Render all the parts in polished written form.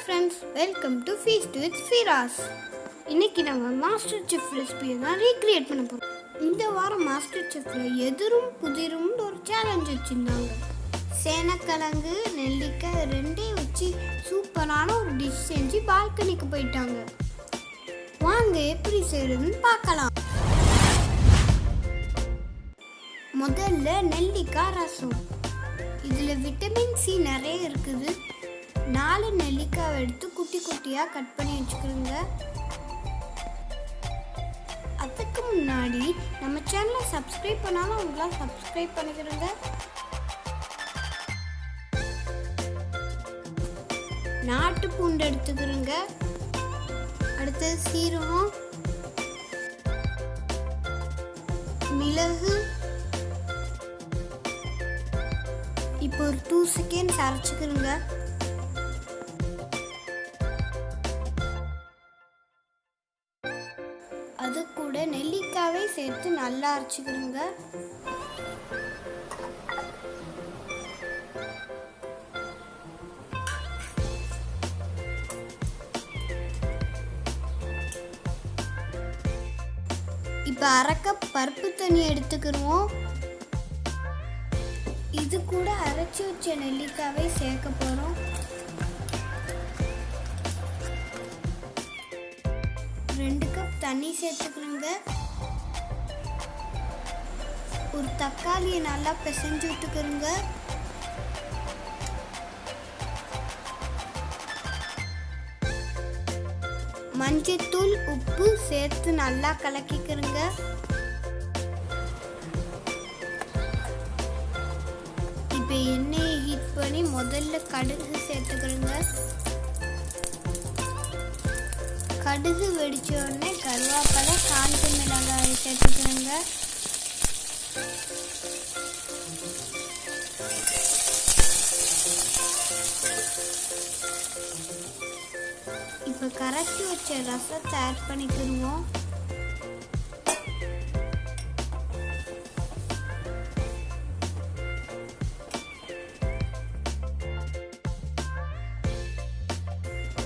Friends, welcome to feast with Firaz. இன்னைக்கு நம்ம master chef ரெசிபியை தான் ரீக்ரியேட் பண்ண போகிறோம். இந்த வாரம் மாஸ்டர் செஃப்பில் எதிரும் புதிரும்னு ஒரு சேலஞ்ச் வச்சுருந்தாங்க. சேனக்கிழங்கு நெல்லிக்காய் ரெண்டையும் வச்சு சூப்பரான ஒரு டிஷ் செஞ்சு பால்கனிக்கு போயிட்டாங்க. வாங்க எப்படி செய்யறதுன்னு பார்க்கலாம். முதல்ல நெல்லிக்காய் ரசம். இதில் விட்டமின் சி நிறைய இருக்குது. 4 நெல்லிக்காய் எடுத்து குட்டி குட்டியாக கட் பண்ணி வச்சுக்கிறோங்க. அதுக்கு முன்னாடி நம்ம சேனலை சப்ஸ்கிரைப் பண்ணாலும் அவங்களாம் சப்ஸ்கிரைப் பண்ணிக்கிறோங்க. நாட்டு பூண்டு எடுத்துக்கிறோங்க. அடுத்தது சீரகம், மிளகு. இப்போ ஒரு 2 செகண்ட்ஸ் அரைச்சிக்கிறோங்க. அது கூட நெல்லிக்காவை சேர்த்து நல்லா அரைச்சிக்கிறோங்க. இப்போ அரை கப் பருப்பு தண்ணி எடுத்துக்கிறோம். இது கூட அரைச்சி வச்ச நெல்லிக்காவை சேர்க்க போகிறோம். 2 கப் தண்ணி சேர்த்துக்கிறோங்க. ஒரு தக்காளியை நல்லா பிசைஞ்சு விட்டுக்கிறோங்க. மஞ்சத்தூள், உப்பு சேர்த்து நல்லா கலக்கிக்கிறோங்க. இப்போ எண்ணெயை ஹீட் பண்ணி முதல்ல கடுகு சேர்த்துக்கிறோங்க. கடுகு வெடிச்ச உடனே கருவேப்பிலை, காஞ்ச மிளகாய் சேர்த்துக்கிறோங்க. இப்போ கரைச்சி வச்ச ரசத்தை ஆட் பண்ணிக்கிடுவோம்.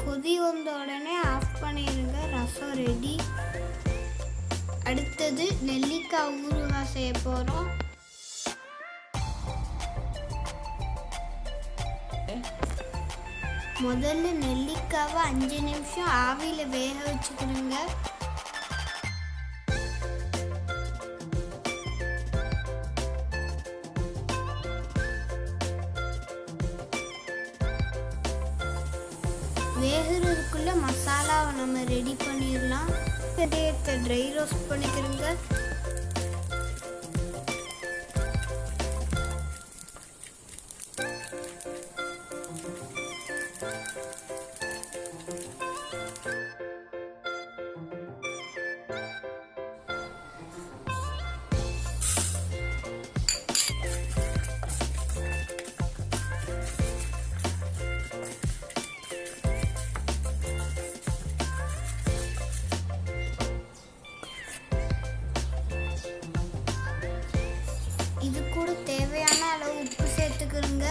கொதி வந்த உடனே ஆஃப் பண்ணிடுங்க. ரசம் ரெடி. அடுத்தது நெல்லிக்காய் ஊறுகாய் செய்ய போகிறோம். முதல்ல நெல்லிக்காவை 5 நிமிஷம் ஆவியில் வேக வச்சுக்கணுங்க. வேகிறதுக்குள்ள மசாலாவை நம்ம ரெடி பண்ணிடலாம். வெந்தயத்தை ட்ரை ரோஸ்ட் பண்ணிக்கிறோங்க. இது கூட தேவையான அளவு உப்பு சேர்த்துக்கிறோங்க.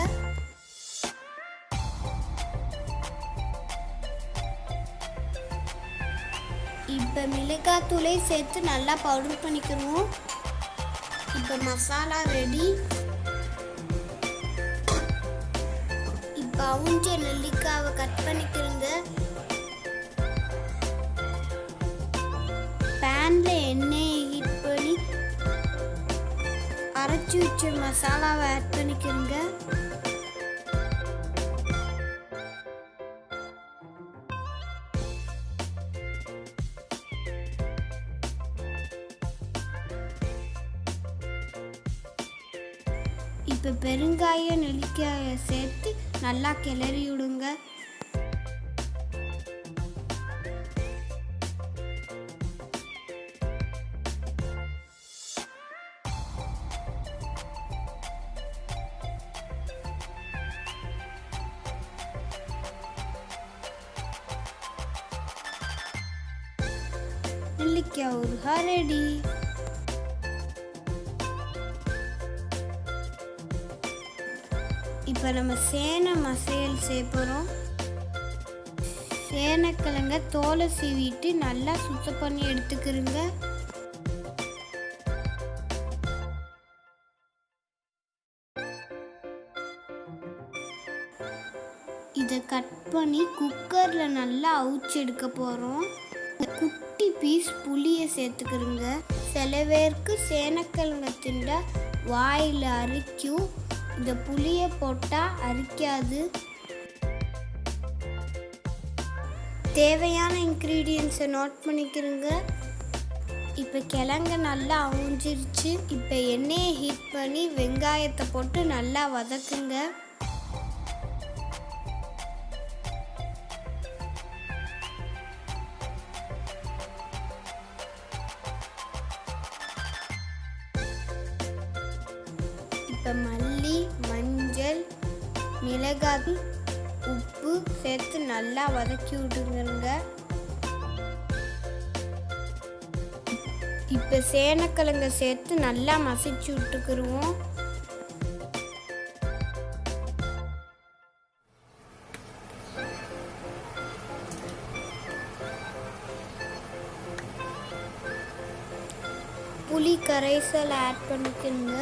இப்போ மிளகாத்தூளை சேர்த்து நல்லா பவுடர் பண்ணிக்கிறோம். இப்போ மசாலா ரெடி. இப்போ அவுஞ்ச நெல்லிக்காவை கட் பண்ணிக்கிறோங்க. பேன்ல எண்ணெயை ஹீட் பண்ணி அரைச்சி வச்ச மசாலாவை ஆட் பண்ணிக்கிறோங்க. இப்போ பெருங்காயம், நெல்லிக்காயை சேர்த்து நல்லா கிளறி விடுங்க. நெல்லிக்காய் ஊறுகாய் ரெடி. இப்போ நம்ம சேனை மசையல் செய்ய போகிறோம். சேனக்கிழங்க தோலை சீவிட்டு நல்லா சுத்தம் பண்ணி எடுத்துக்கிறோங்க. இதை கட் பண்ணி குக்கரில் நல்லா அவிச்சு எடுக்க போகிறோம். குட்டி பீஸ் புளியை சேர்த்துக்கிறோங்க. சில பேருக்கு சேனக்கிழங்க திண்டா வாயில் அரிக்கும். இந்த புளியை போட்டால் அரிக்காது. தேவையான இன்க்ரீடியன்ஸை நோட் பண்ணிக்கிறோங்க. இப்போ கிழங்கு நல்லா அவிஞ்சிருச்சு. இப்போ எண்ணெயை ஹீட் பண்ணி வெங்காயத்தை போட்டு நல்லா வதக்குங்க. இப்போ மல்லி, மஞ்சள், மிளகாய், உப்பு சேர்த்து நல்லா வதக்கி விடுங்க. இப்போ சேனக்கிழங்க சேர்த்து நல்லா மசிச்சு விட்டுக்குருவோம். புளி கரைசல் ஆட் பண்ணிக்கோங்க.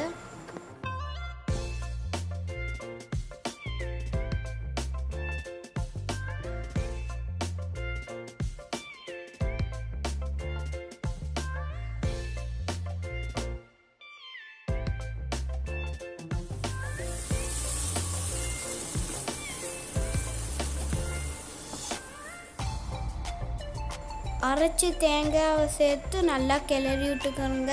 அரைச்சி தேங்காவை சேர்த்து நல்லா கிளறி விட்டுக்கோங்க.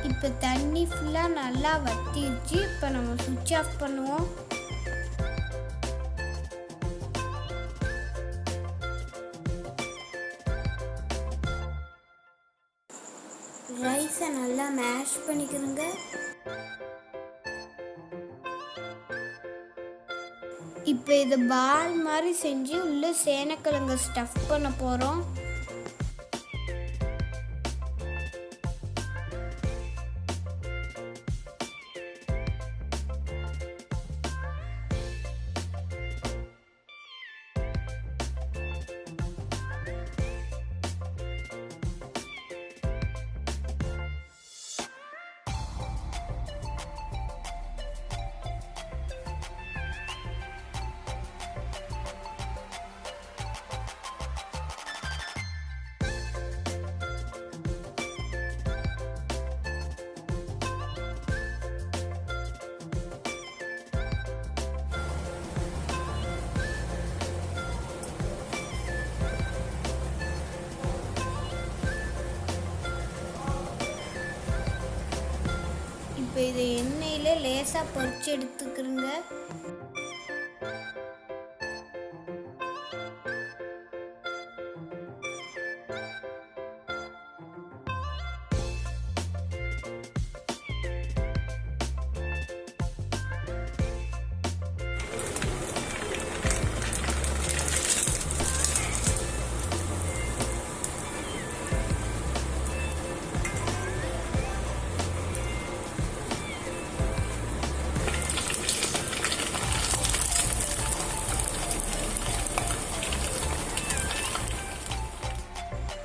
இப்போ தண்ணி ஃபுல்லாக நல்லா வத்திடுச்சு. இப்போ நம்ம சுவிட்ச் ஆஃப் பண்ணுவோம். ரைஸை நல்லா மேஷ் பண்ணிக்கிறோங்க. இப்போ இதை பால் மாதிரி செஞ்சு உள்ள சேனக்கிழங்க ஸ்டஃப் பண்ண போகிறோம். இப்போ இதை எண்ணெயில் லேசாக பொரிச்சு எடுத்துக்கிறோங்க.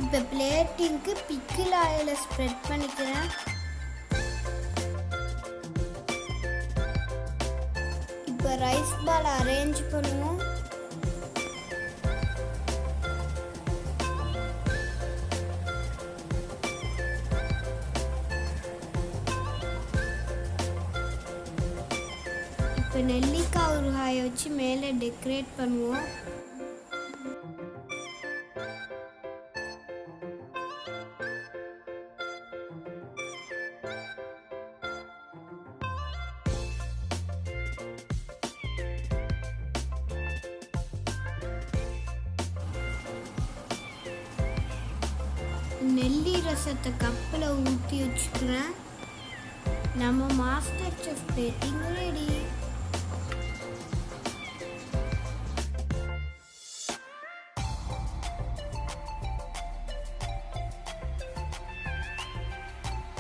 இப்போ பிளேட்டிங்க்கு பிக்கிள் ஆயிலை ஸ்ப்ரெட் பண்ணிக்கிறேன். இப்போ ரைஸ் பால் அரேஞ்ச் பண்ணுவோம். இப்போ நெல்லிக்காய் ஊறுகாயை வச்சு மேலே டெக்கரேட் பண்ணுவோம். நெல்லி ரசத்தை கப்பில் ஊற்றி வச்சுக்கிறேன். நம்ம மாஸ்டர் செஃப் பேட்டிங் ரெடி.